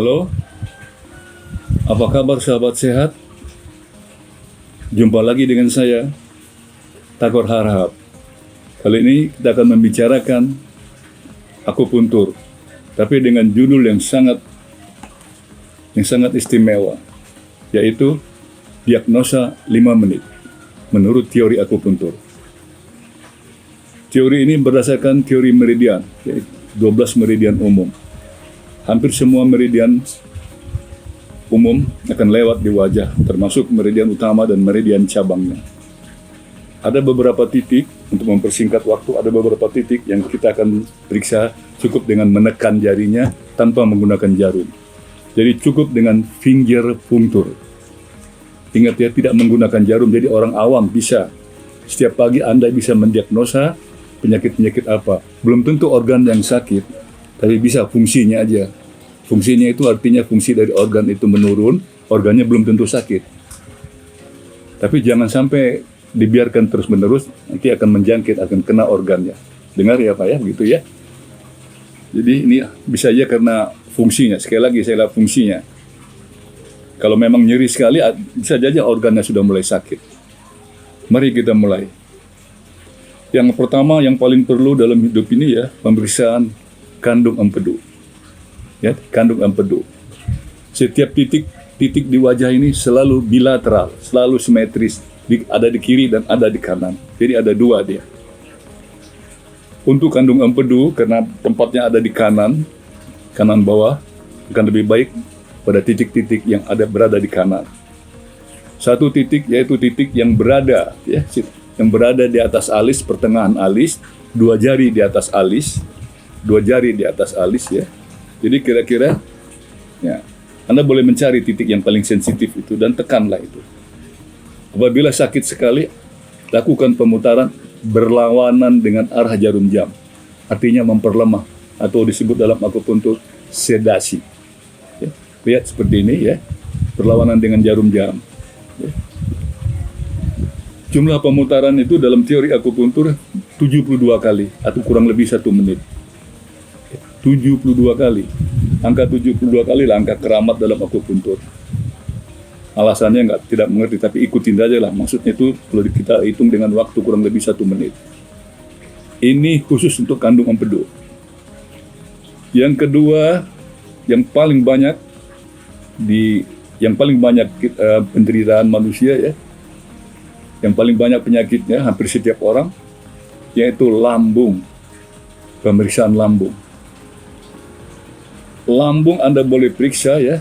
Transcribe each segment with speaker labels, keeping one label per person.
Speaker 1: Halo, apa kabar sahabat sehat? Jumpa lagi dengan saya, Tagor Harahap. Kali ini kita akan membicarakan akupuntur, tapi dengan judul yang sangat istimewa, yaitu diagnosa 5 menit menurut teori akupuntur. Teori ini berdasarkan teori meridian, yaitu 12 meridian umum. Hampir semua meridian umum akan lewat di wajah, termasuk meridian utama dan meridian cabangnya. Ada beberapa titik, untuk mempersingkat waktu, ada beberapa titik yang kita akan periksa cukup dengan menekan jarinya tanpa menggunakan jarum. Jadi cukup dengan finger puncture. Ingat ya, tidak menggunakan jarum, jadi orang awam bisa. Setiap pagi Anda bisa mendiagnosa penyakit-penyakit apa. Belum tentu organ yang sakit, tapi bisa fungsinya aja. Fungsinya itu artinya fungsi dari organ itu menurun, organnya belum tentu sakit. Tapi jangan sampai dibiarkan terus-menerus, nanti akan menjangkit, akan kena organnya. Dengar ya Pak ya, begitu ya. Jadi ini bisa aja karena fungsinya, sekali lagi saya lihat fungsinya. Kalau memang nyeri sekali, bisa saja organnya sudah mulai sakit. Mari kita mulai. Yang pertama, yang paling perlu dalam hidup ini ya, pemeriksaan kandung empedu. Ya, kandung empedu. Setiap titik di wajah ini selalu bilateral, selalu simetris. Ada di kiri dan ada di kanan. Jadi ada dua dia. Untuk kandung empedu, karena tempatnya ada di kanan bawah, akan lebih baik pada titik-titik yang berada di kanan. Satu titik yaitu titik yang berada di atas alis, pertengahan alis, dua jari di atas alis ya. Jadi kira-kira ya, Anda boleh mencari titik yang paling sensitif itu dan tekanlah itu. Apabila sakit sekali, lakukan pemutaran berlawanan dengan arah jarum jam. Artinya memperlemah atau disebut dalam akupuntur sedasi. Ya, lihat seperti ini ya, berlawanan dengan jarum jam. Ya. Jumlah pemutaran itu dalam teori akupuntur 72 kali atau kurang lebih 1 menit. 72 kali. Angka 72 kali lah angka keramat dalam akupuntur. Alasannya tidak mengerti, tapi ikutin aja lah. Maksudnya itu kalau kita hitung dengan waktu kurang lebih 1 menit. Ini khusus untuk kandung empedu. Yang kedua, yang paling banyak penderitaan manusia ya, yang paling banyak penyakitnya hampir setiap orang, yaitu lambung. Pemeriksaan lambung. Lambung Anda boleh periksa ya,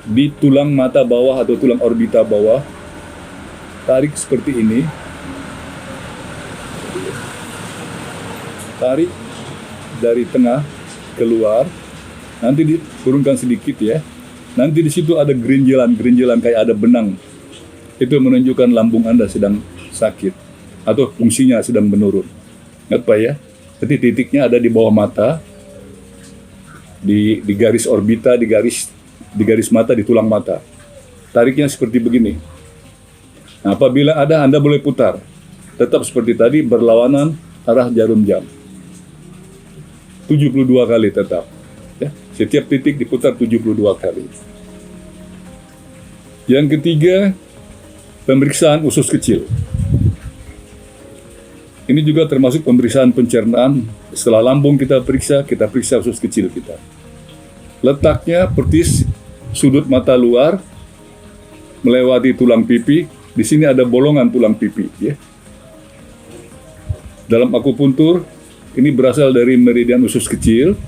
Speaker 1: di tulang mata bawah atau tulang orbita bawah. Tarik seperti ini. Tarik dari tengah keluar. Nanti diturunkan sedikit ya. Nanti di situ ada gerinjalan kayak ada benang. Itu menunjukkan lambung Anda sedang sakit atau fungsinya sedang menurun. Ingat Pak ya. Jadi titiknya ada di bawah mata. Di garis orbita, di garis mata, di tulang mata. Tariknya seperti begini. Nah, apabila ada, Anda boleh putar. Tetap seperti tadi, berlawanan arah jarum jam. 72 kali tetap. Ya, setiap titik diputar 72 kali. Yang ketiga, pemeriksaan usus kecil. Ini juga termasuk pemeriksaan pencernaan. Setelah lambung kita periksa usus kecil kita. Letaknya persis sudut mata luar, melewati tulang pipi. Di sini ada bolongan tulang pipi. Ya. Dalam akupuntur, ini berasal dari meridian usus kecil.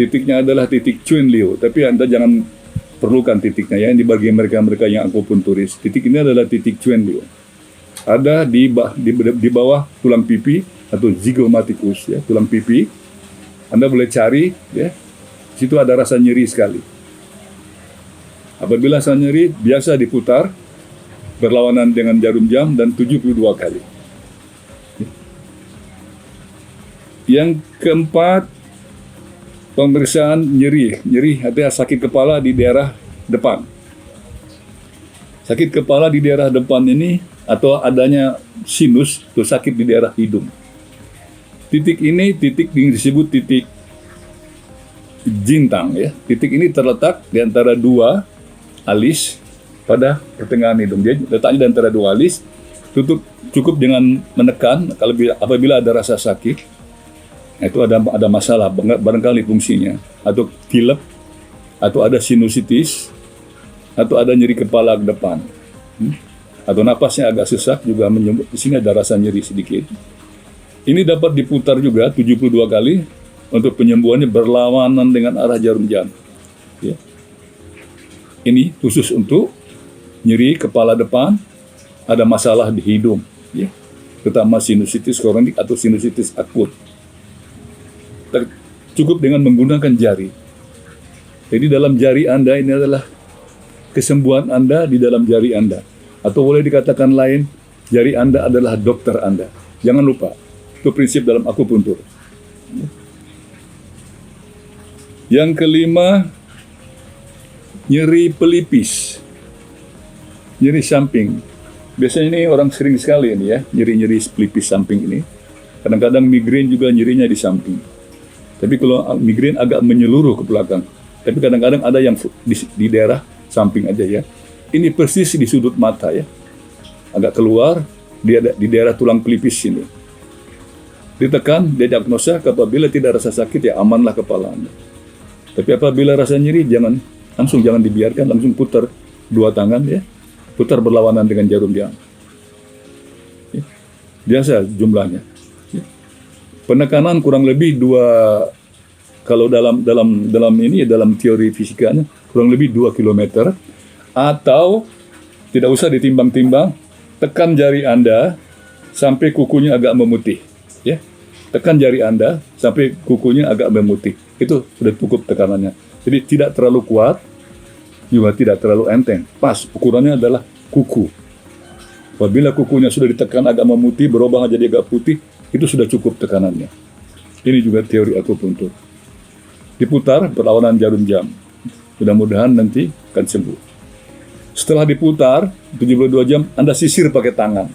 Speaker 1: Titiknya adalah titik Chuen Liu. Tapi Anda jangan perlukan titiknya ya. Ini bagi mereka yang akupunturis. Titik ini adalah titik Chuen Liu. Ada di bawah tulang pipi atau zygomaticus ya, tulang pipi. Anda boleh cari ya. Di situ ada rasa nyeri sekali. Apabila rasa nyeri biasa diputar berlawanan dengan jarum jam dan 72 kali. Yang keempat, pemeriksaan nyeri artinya sakit kepala di daerah depan. Sakit kepala di daerah depan ini atau adanya sinus atau sakit di daerah hidung. Titik ini titik yang disebut titik jintang ya. Titik ini terletak di antara dua alis pada pertengahan hidung. Jadi letaknya di antara dua alis. Cukup dengan menekan apabila ada rasa sakit. Itu ada masalah barangkali fungsinya, atau pilek, atau ada sinusitis, atau ada nyeri kepala ke depan, atau napasnya agak sesak juga menyebut di sini ada rasa nyeri sedikit. Ini dapat diputar juga 72 kali untuk penyembuhannya berlawanan dengan arah jarum jam. Ya. Ini khusus untuk nyeri kepala depan, ada masalah di hidung, ya. Terutama sinusitis kronik atau sinusitis akut. Cukup dengan menggunakan jari. Jadi dalam jari Anda ini adalah kesembuhan Anda di dalam jari Anda. Atau boleh dikatakan lain, jari Anda adalah dokter Anda. Jangan lupa, itu prinsip dalam akupuntur. Yang kelima, nyeri pelipis, nyeri samping. Biasanya ini orang sering sekali ini ya, nyeri-nyeri pelipis samping ini. Kadang-kadang migrain juga nyerinya di samping. Tapi kalau migrain agak menyeluruh ke belakang. Tapi kadang-kadang ada yang di daerah samping aja ya. Ini persis di sudut mata ya. Agak keluar, di daerah tulang pelipis sini. Ditekan, didiagnosa, apabila tidak rasa sakit ya amanlah kepala Anda. Tapi apabila rasa nyeri jangan dibiarkan, langsung putar dua tangan ya. Putar berlawanan dengan jarum jam. Ya. Biasa jumlahnya. Ya. Penekanan kurang lebih kalau dalam teori fisikanya kurang lebih 2 km, atau tidak usah ditimbang-timbang, tekan jari Anda sampai kukunya agak memutih, ya. Tekan jari Anda sampai kukunya agak memutih. Itu sudah cukup tekanannya. Jadi tidak terlalu kuat, juga tidak terlalu enteng. Pas, ukurannya adalah kuku. Apabila kukunya sudah ditekan agak memutih, berubah jadi agak putih, itu sudah cukup tekanannya. Ini juga teori akupuntur. Diputar berlawanan jarum jam. Mudah-mudahan nanti akan sembuh. Setelah diputar 72 jam, Anda sisir pakai tangan.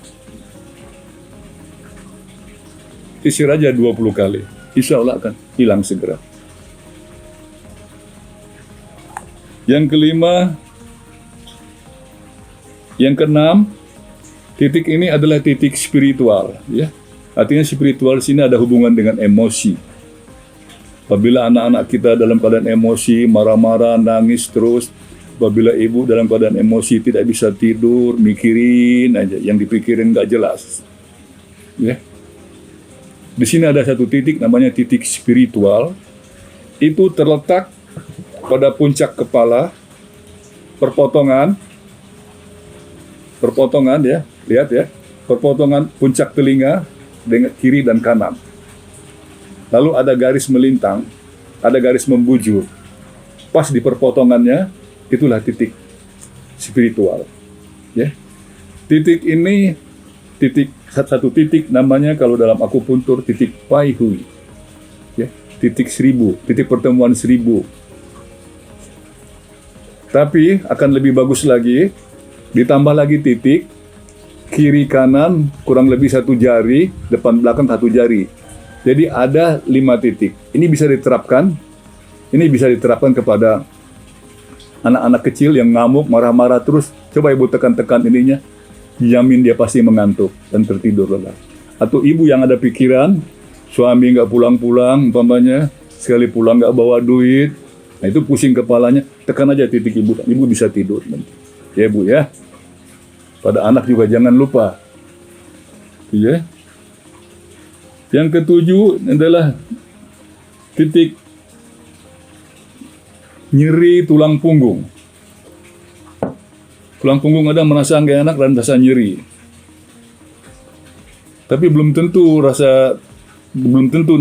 Speaker 1: Sisir aja 20 kali. Insya Allah akan hilang segera. Yang kelima, yang keenam, titik ini adalah titik spiritual, ya. Artinya spiritual di sini ada hubungan dengan emosi. Apabila anak-anak kita dalam keadaan emosi, marah-marah, nangis terus, apabila ibu dalam keadaan emosi tidak bisa tidur, mikirin aja, yang dipikirin nggak jelas, ya. Di sini ada satu titik namanya titik spiritual. Itu terletak pada puncak kepala, perpotongan ya, lihat ya, perpotongan puncak telinga dengan kiri dan kanan. Lalu ada garis melintang, ada garis membujur. Pas di perpotongannya, itulah titik spiritual. Ya. Titik ini, satu titik namanya kalau dalam akupuntur titik Pai Hui. Ya, titik 1000, titik pertemuan 1000. Tapi akan lebih bagus lagi, ditambah lagi titik kiri kanan kurang lebih 1 jari, depan belakang 1 jari. Jadi ada 5 titik. Ini bisa diterapkan kepada anak-anak kecil yang ngamuk, marah-marah terus. Coba ibu tekan-tekan ininya, jamin dia pasti mengantuk dan tertidur lelah. Atau ibu yang ada pikiran, suami nggak pulang-pulang, umpamanya sekali pulang nggak bawa duit, nah itu pusing kepalanya, tekan aja titik ibu bisa tidur nanti. Ya ibu ya. Pada anak juga jangan lupa. Ya. Yang ketujuh adalah titik nyeri tulang punggung. Tulang punggung ada merasa nggak enak dan rasa nyeri. Tapi belum tentu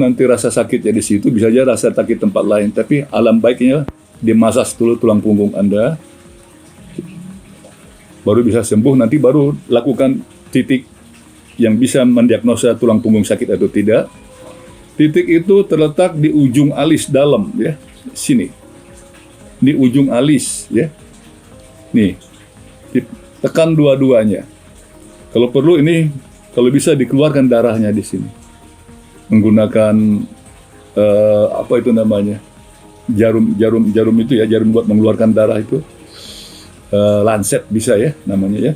Speaker 1: nanti rasa sakitnya di situ, bisa aja rasa sakit tempat lain. Tapi alam baiknya dimasas dulu tulang punggung Anda. Baru bisa sembuh, nanti baru lakukan titik yang bisa mendiagnosa tulang punggung sakit atau tidak. Titik itu terletak di ujung alis dalam, ya, sini. Di ujung alis, ya. Nih, tekan dua-duanya. Kalau perlu ini, kalau bisa dikeluarkan darahnya di sini. Menggunakan apa itu namanya? jarum itu ya, jarum buat mengeluarkan darah itu, lancet bisa ya namanya ya.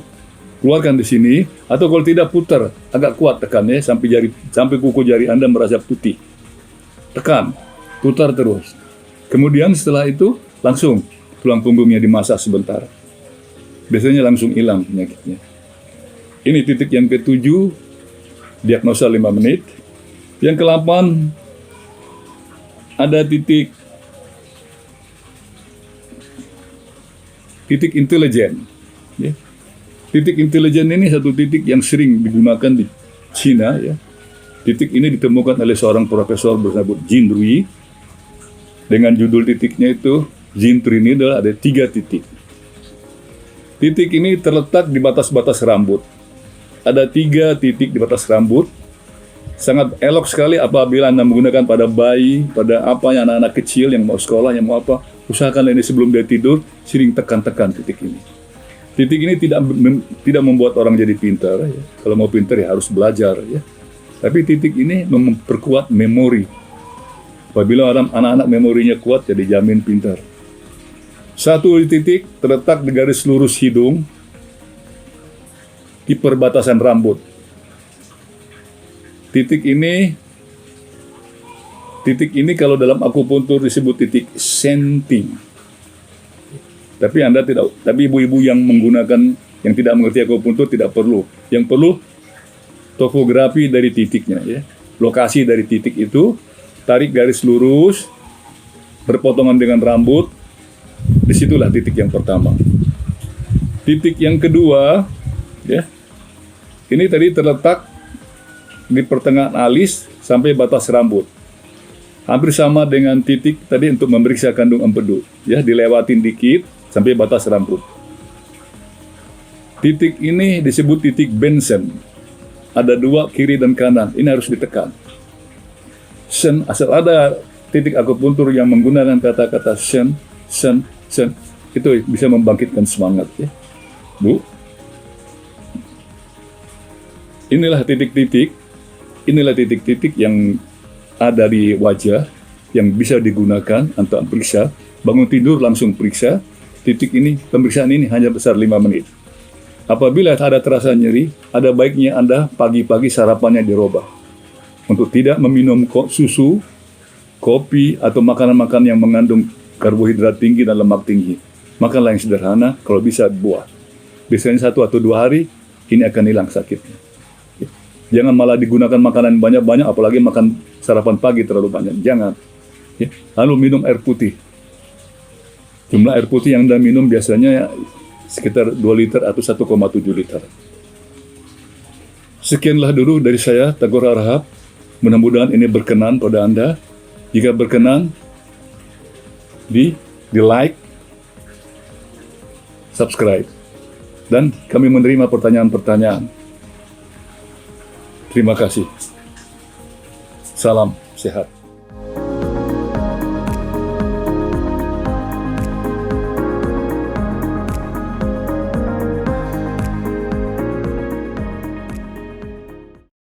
Speaker 1: Keluarkan di sini, atau kalau tidak putar agak kuat tekannya sampai kuku jari Anda merasa putih. Tekan, putar terus. Kemudian setelah itu langsung tulang punggungnya dimasak sebentar. Biasanya langsung hilang penyakitnya. Ini titik yang ke-7, diagnosa 5 menit. Yang ke-8 ada titik intelijen. Ya. Titik intelijen ini satu titik yang sering digunakan di Cina. Ya. Titik ini ditemukan oleh seorang profesor bernama Jin Rui. Dengan judul titiknya itu Jin Trinidad, ada 3 titik. Titik ini terletak di batas-batas rambut. Ada 3 titik di batas rambut. Sangat elok sekali apabila Anda menggunakan pada bayi, pada anak-anak kecil yang mau sekolah, yang mau apa. Usahakan ini sebelum dia tidur, sering tekan-tekan titik ini. Titik ini tidak membuat orang jadi pintar. Ya. Kalau mau pintar ya harus belajar. Ya. Tapi titik ini memperkuat memori. Apabila anak-anak memorinya kuat, jadi jamin pintar. Satu titik terletak di garis lurus hidung, di perbatasan rambut. Titik ini kalau dalam akupuntur disebut titik senting. Tapi ibu-ibu yang tidak mengerti akupuntur tidak perlu. Yang perlu topografi dari titiknya, ya. Lokasi dari titik itu, tarik garis lurus, berpotongan dengan rambut, disitulah titik yang pertama. Titik yang kedua, ya, ini tadi terletak di pertengahan alis sampai batas rambut. Hampir sama dengan titik tadi untuk memeriksa kandung empedu, ya, dilewatin dikit sampai batas rambut. Titik ini disebut titik Benson. Ada 2 kiri dan kanan. Ini harus ditekan. Sen, asal ada titik akupuntur yang menggunakan kata-kata sen, itu bisa membangkitkan semangat, ya. Bu. Inilah titik-titik yang ada di wajah yang bisa digunakan untuk periksa. Bangun tidur langsung periksa. Titik ini, pemeriksaan ini hanya besar 5 menit. Apabila ada terasa nyeri, ada baiknya Anda pagi-pagi sarapannya dirubah. Untuk tidak meminum susu, kopi, atau makanan-makanan yang mengandung karbohidrat tinggi dan lemak tinggi. Makanlah yang sederhana, kalau bisa buah. Biasanya 1 atau 2 hari, ini akan hilang sakitnya. Jangan malah digunakan makanan banyak-banyak, apalagi makan sarapan pagi terlalu banyak. Jangan. Ya. Lalu minum air putih. Jumlah air putih yang Anda minum biasanya sekitar 2 liter atau 1,7 liter. Sekianlah dulu dari saya, Tagor Arhab. Mudah-mudahan ini berkenan pada Anda. Jika berkenan, di like, subscribe. Dan kami menerima pertanyaan-pertanyaan. Terima kasih. Salam sehat.